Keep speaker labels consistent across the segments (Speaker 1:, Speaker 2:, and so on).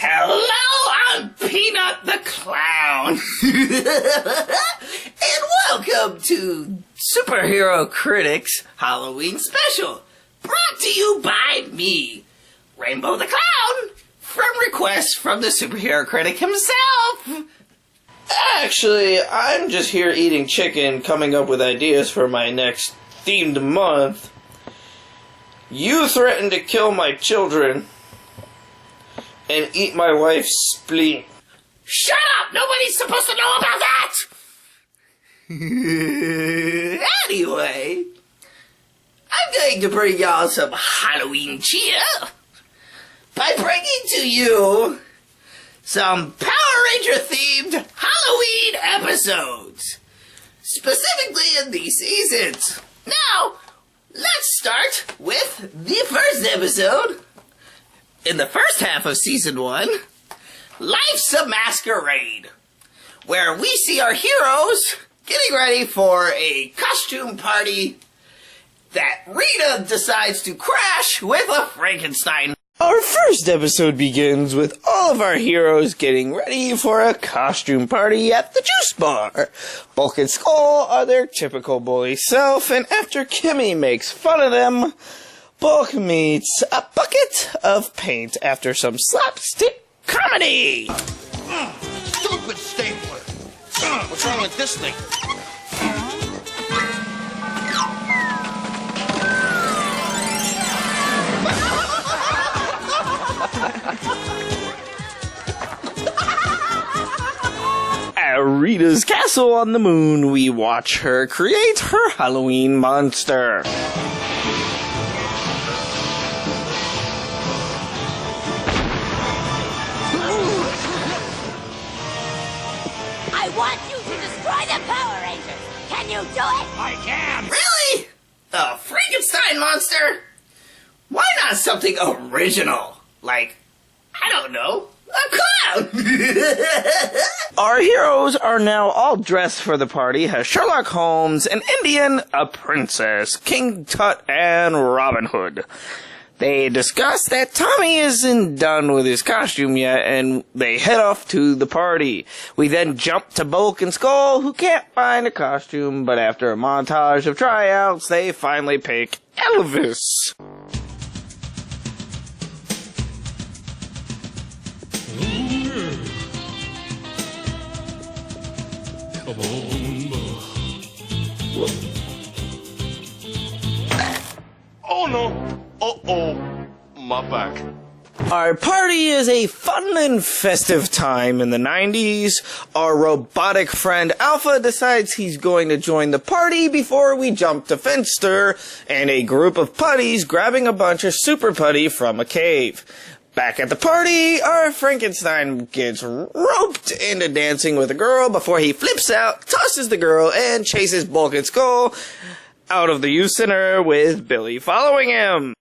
Speaker 1: Hello, I'm Peanut the Clown. And welcome to Superhero Critic's Halloween Special, brought to you by me, Rainbow the Clown, from requests from the Superhero Critic himself.
Speaker 2: Actually, I'm just here eating chicken, coming up with ideas for my next themed month. You threatened to kill my children and eat my wife's spleen.
Speaker 1: Shut up! Nobody's supposed to know about that! Anyway, I'm going to bring y'all some Halloween cheer by bringing to you some Power Ranger themed Halloween episodes, specifically in these seasons. Now, let's start with the first episode. In the first half of Season 1, Life's a Masquerade, where we see our heroes getting ready for a costume party that Rita decides to crash with a Frankenstein.
Speaker 2: Our first episode begins with all of our heroes getting ready for a costume party at the juice bar. Bulk and Skull are their typical bully self, and after Kimmy makes fun of them, Bulk meets a bucket of paint after some slapstick comedy.
Speaker 3: Stupid stapler! What's wrong with this thing?
Speaker 2: At Rita's castle on the moon, we watch her create her Halloween monster.
Speaker 4: I want you to destroy the Power Rangers! Can you do it?
Speaker 3: I can!
Speaker 1: Really? A Frankenstein monster? Why not something original? Like, I don't know, a clown!
Speaker 2: Our heroes are now all dressed for the party as Sherlock Holmes, an Indian, a princess, King Tut, and Robin Hood. They discuss that Tommy isn't done with his costume yet, and they head off to the party. We then jump to Bulk and Skull, who can't find a costume, but after a montage of tryouts, they finally pick Elvis.
Speaker 3: Oh no! Uh-oh. My back.
Speaker 2: Our party is a fun and festive time in the 90s. Our robotic friend Alpha decides he's going to join the party before we jump to Finster and a group of putties grabbing a bunch of super putty from a cave. Back at the party, our Frankenstein gets roped into dancing with a girl before he flips out, tosses the girl, and chases Bulk and Skull out of the youth center with Billy following him.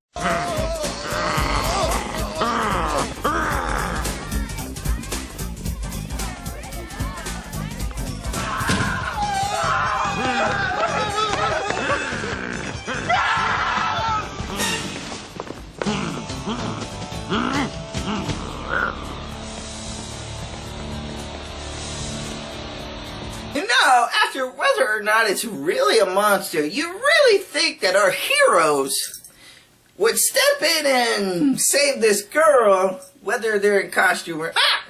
Speaker 1: You know, after whether or not it's really a monster, you really think that our heroes would step in and save this girl, whether they're in costume or not.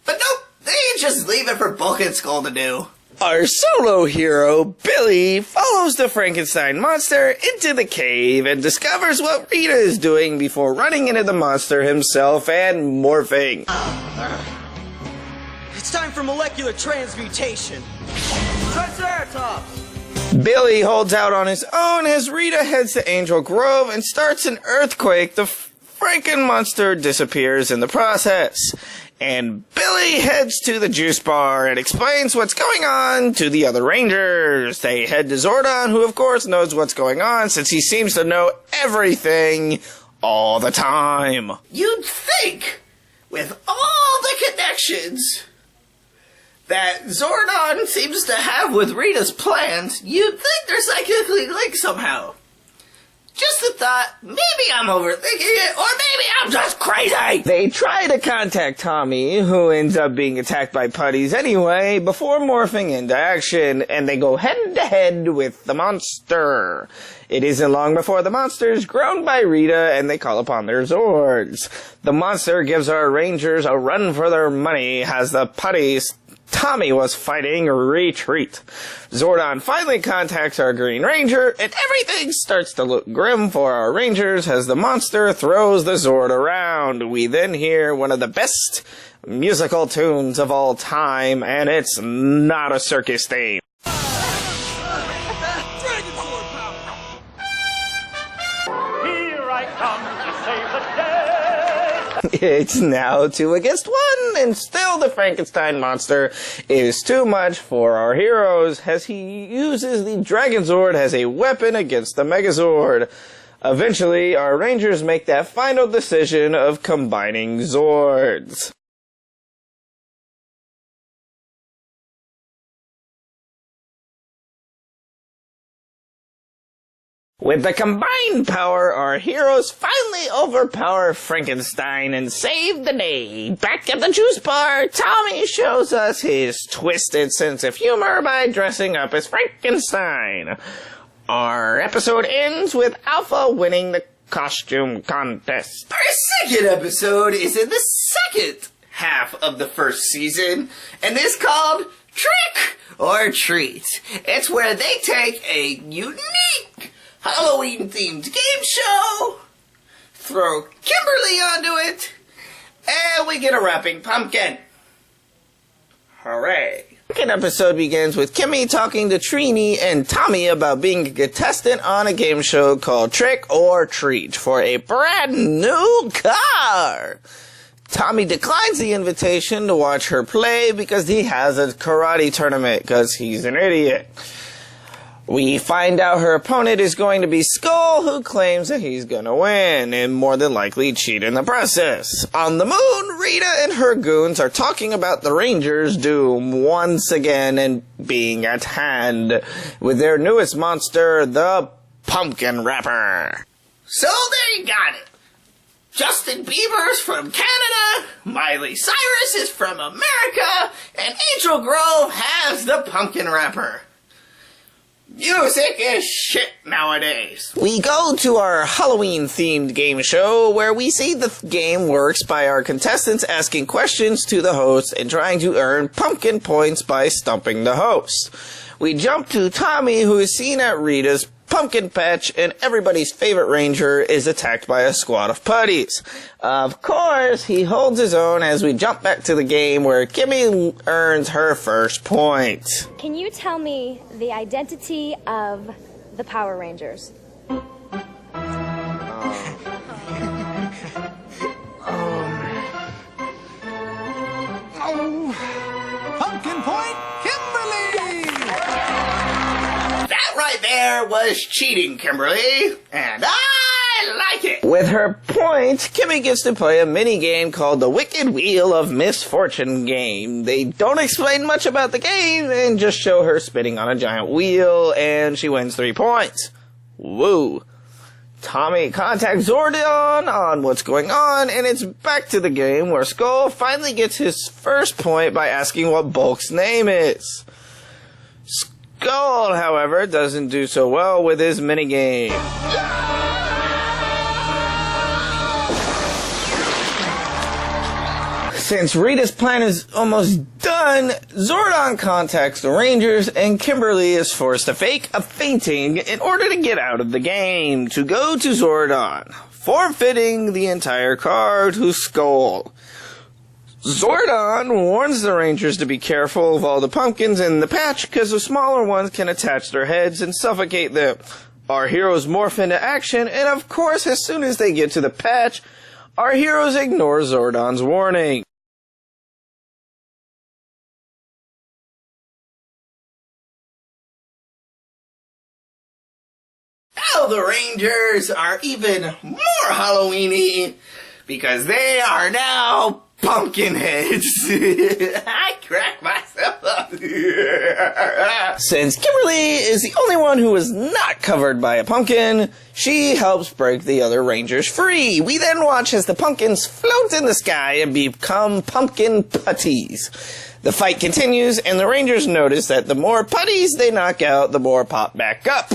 Speaker 1: But nope, they just leave it for Bulk and Skull to do.
Speaker 2: Our solo hero, Billy, follows the Frankenstein monster into the cave and discovers what Rita is doing before running into the monster himself and morphing.
Speaker 5: It's time for molecular transmutation. Triceratops!
Speaker 2: Billy holds out on his own as Rita heads to Angel Grove and starts an earthquake. The Franken monster disappears in the process. And Billy heads to the juice bar and explains what's going on to the other Rangers. They head to Zordon, who of course knows what's going on since he seems to know everything all the time.
Speaker 1: You'd think, with all the connections that Zordon seems to have with Rita's plans, you'd think they're psychically linked somehow. Just a thought, maybe I'm overthinking it, or maybe I'm just crazy!
Speaker 2: They try to contact Tommy, who ends up being attacked by putties anyway, before morphing into action, and they go head-to-head with the monster. It isn't long before the monster is grown by Rita, and they call upon their Zords. The monster gives our Rangers a run for their money as the putties Tommy was fighting retreat. Zordon finally contacts our Green Ranger, and everything starts to look grim for our Rangers as the monster throws the Zord around. We then hear one of the best musical tunes of all time, and it's not a circus theme.
Speaker 5: Dragon Sword power!
Speaker 6: Here I come to save the day.
Speaker 2: It's now 2 against 1, and still the Frankenstein monster is too much for our heroes as he uses the Dragon Zord as a weapon against the Megazord. Eventually, our Rangers make that final decision of combining Zords. With the combined power, our heroes finally overpower Frankenstein and save the day. Back at the juice bar, Tommy shows us his twisted sense of humor by dressing up as Frankenstein. Our episode ends with Alpha winning the costume contest.
Speaker 1: Our second episode is in the second half of the first season, and is called Trick or Treat. It's where they take a unique Halloween-themed game show, throw Kimberly onto it, and we get a wrapping pumpkin. Hooray.
Speaker 2: The second episode begins with Kimmy talking to Trini and Tommy about being a contestant on a game show called Trick or Treat for a brand new car. Tommy declines the invitation to watch her play because he has a karate tournament because he's an idiot. We find out her opponent is going to be Skull, who claims that he's gonna win, and more than likely cheat in the process. On the moon, Rita and her goons are talking about the Rangers' doom once again and being at hand with their newest monster, the Pumpkin Rapper.
Speaker 1: So there you got it. Justin Bieber's from Canada, Miley Cyrus is from America, and Angel Grove has the Pumpkin Rapper. Music is shit nowadays.
Speaker 2: We go to our Halloween-themed game show where we see the game works by our contestants asking questions to the host and trying to earn pumpkin points by stumping the host. We jump to Tommy, who is seen at Rita's pumpkin patch, and everybody's favorite ranger is attacked by a squad of putties. Of course, he holds his own as we jump back to the game where Kimmy earns her first point.
Speaker 7: Can you tell me the identity of the Power Rangers?
Speaker 5: Pumpkin Point, Kimberly!
Speaker 1: That right there was cheating, Kimberly, and I like it.
Speaker 2: With her points, Kimmy gets to play a mini-game called the Wicked Wheel of Misfortune game. They don't explain much about the game and just show her spinning on a giant wheel, and she wins 3 points. Woo. Tommy contacts Zordon on what's going on, and it's back to the game where Skull finally gets his first point by asking what Bulk's name is. Skull, however, doesn't do so well with his minigame. Since Rita's plan is almost done, Zordon contacts the Rangers, and Kimberly is forced to fake a fainting in order to get out of the game to go to Zordon, forfeiting the entire car to Skull. Zordon warns the Rangers to be careful of all the pumpkins in the patch because the smaller ones can attach their heads and suffocate them. Our heroes morph into action, and of course, as soon as they get to the patch, our heroes ignore Zordon's warning.
Speaker 1: Now the Rangers are even more Halloween-y because they are now pumpkin heads. I crack myself.
Speaker 2: Since Kimberly is the only one who is not covered by a pumpkin, she helps break the other Rangers free. We then watch as the pumpkins float in the sky and become pumpkin putties. The fight continues, and the Rangers notice that the more putties they knock out, the more pop back up.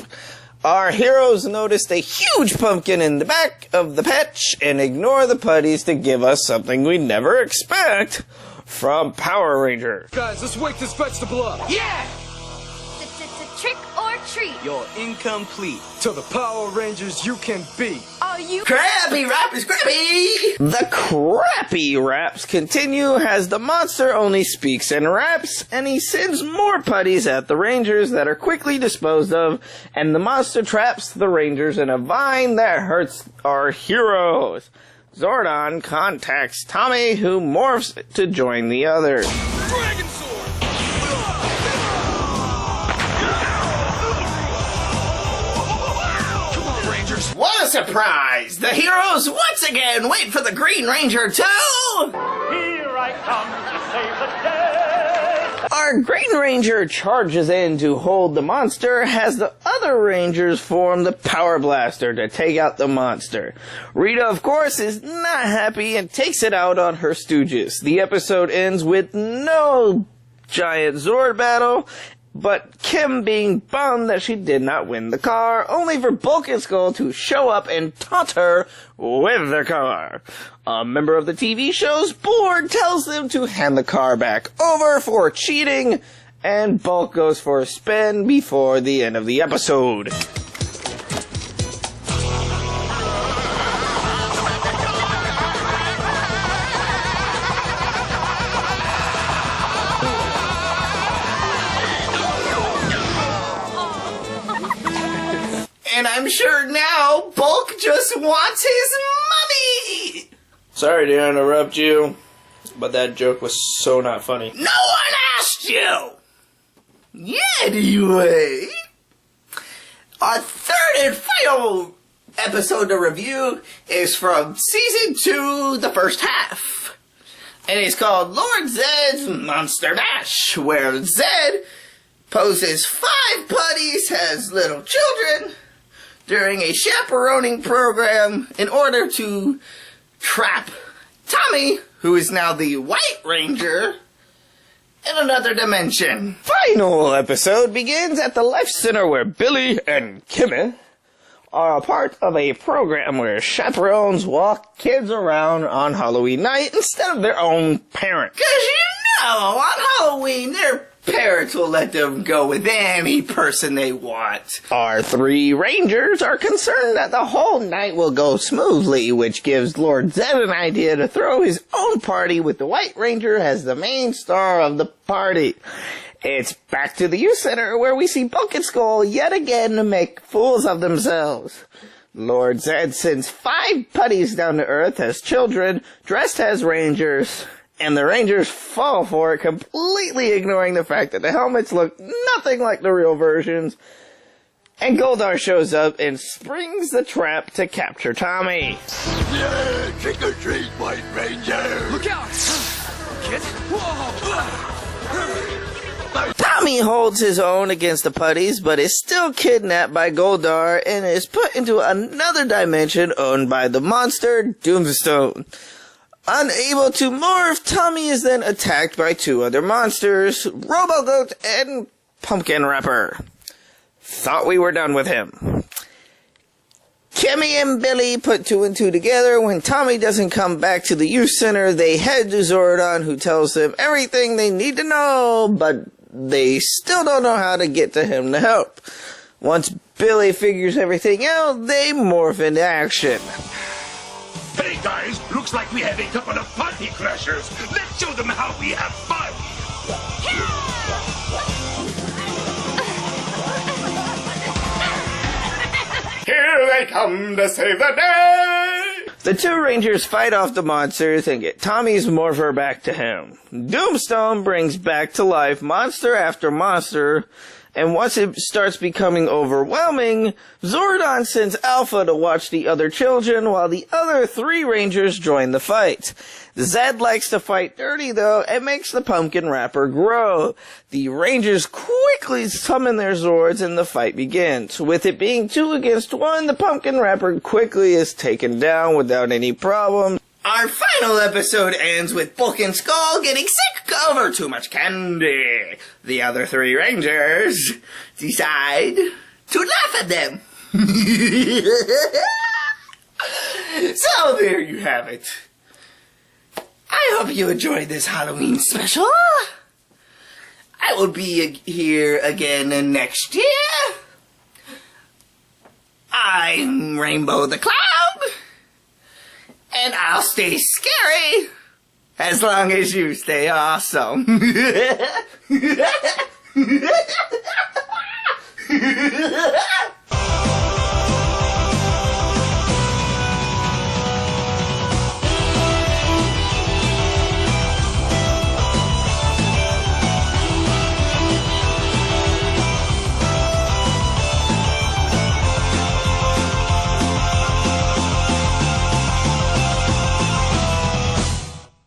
Speaker 2: Our heroes noticed a huge pumpkin in the back of the patch and ignore the putties to give us something we never expect from Power Rangers.
Speaker 5: Guys, let's wake this vegetable up.
Speaker 3: Yeah!
Speaker 4: Trick or treat.
Speaker 5: You're incomplete. To the Power Rangers you can be.
Speaker 4: Are you
Speaker 1: Crappy rap is crappy!
Speaker 2: The crappy raps continue as the monster only speaks and raps, and he sends more putties at the Rangers that are quickly disposed of, and the monster traps the Rangers in a vine that hurts our heroes. Zordon contacts Tommy, who morphs to join the others.
Speaker 5: Dragon Sword! Come on, Rangers.
Speaker 1: What a surprise! The heroes once again wait for the Green Ranger too!
Speaker 6: Here I come to save the day.
Speaker 2: Our Green Ranger charges in to hold the monster as the other Rangers form the Power Blaster to take out the monster. Rita, of course, is not happy and takes it out on her stooges. The episode ends with no giant Zord battle, but Kim being bummed that she did not win the car, only for Bulk and Skull to show up and taunt her with the car. A member of the TV show's board tells them to hand the car back over for cheating, and Bulk goes for a spin before the end of the episode.
Speaker 1: And I'm sure now Bulk just wants his money!
Speaker 2: Sorry to interrupt you, but that joke was so not funny.
Speaker 1: No one asked you! Anyway, our third and final episode to review is from Season 2, the first half. And it's called Lord Zed's Monster Mash, where Zed poses 5 putties as little children during a chaperoning program in order to trap Tommy, who is now the White Ranger, in another dimension.
Speaker 2: Final episode begins at the Life Center where Billy and Kimmy are a part of a program where chaperones walk kids around on Halloween night instead of their own parents.
Speaker 1: 'Cause you know, on Halloween, their parents will let them go with any person they want.
Speaker 2: Our 3 Rangers are concerned that the whole night will go smoothly, which gives Lord Zed an idea to throw his own party with the White Ranger as the main star of the party. It's back to the youth center where we see Bulk and Skull yet again make fools of themselves. Lord Zed sends 5 putties down to Earth as children dressed as Rangers, and the Rangers fall for it, completely ignoring the fact that the helmets look nothing like the real versions. And Goldar shows up and springs the trap to capture Tommy.
Speaker 3: Yeah, trick or treat, White Ranger!
Speaker 5: Look out! Kid! Whoa!
Speaker 2: Tommy holds his own against the putties, but is still kidnapped by Goldar and is put into another dimension owned by the monster Doomstone. Unable to morph, Tommy is then attacked by 2 other monsters, Robogoat and Pumpkin Wrapper. Thought we were done with him. Kimmy and Billy put 2 and 2 together. When Tommy doesn't come back to the youth center, they head to Zordon, who tells them everything they need to know, but they still don't know how to get to him to help. Once Billy figures everything out, they morph into action.
Speaker 3: Hey guys, looks like we have a couple of party crashers. Let's show them how we have fun.
Speaker 1: Here they come to save the day!
Speaker 2: The 2 Rangers fight off the monsters and get Tommy's morpher back to him. Doomstone brings back to life monster after monster And once it starts becoming overwhelming, Zordon sends Alpha to watch the other children while the other 3 Rangers join the fight. Zed likes to fight dirty though, and makes the pumpkin wrapper grow. The Rangers quickly summon their Zords and the fight begins. With it being 2 against 1, the pumpkin wrapper quickly is taken down without any problem.
Speaker 1: Our final episode ends with Bulk and Skull getting sick over too much candy. The other 3 Rangers decide to laugh at them. So there you have it. I hope you enjoyed this Halloween special. I will be here again next year. I'm Rainbow the Cloud. And I'll stay scary as long as you stay awesome.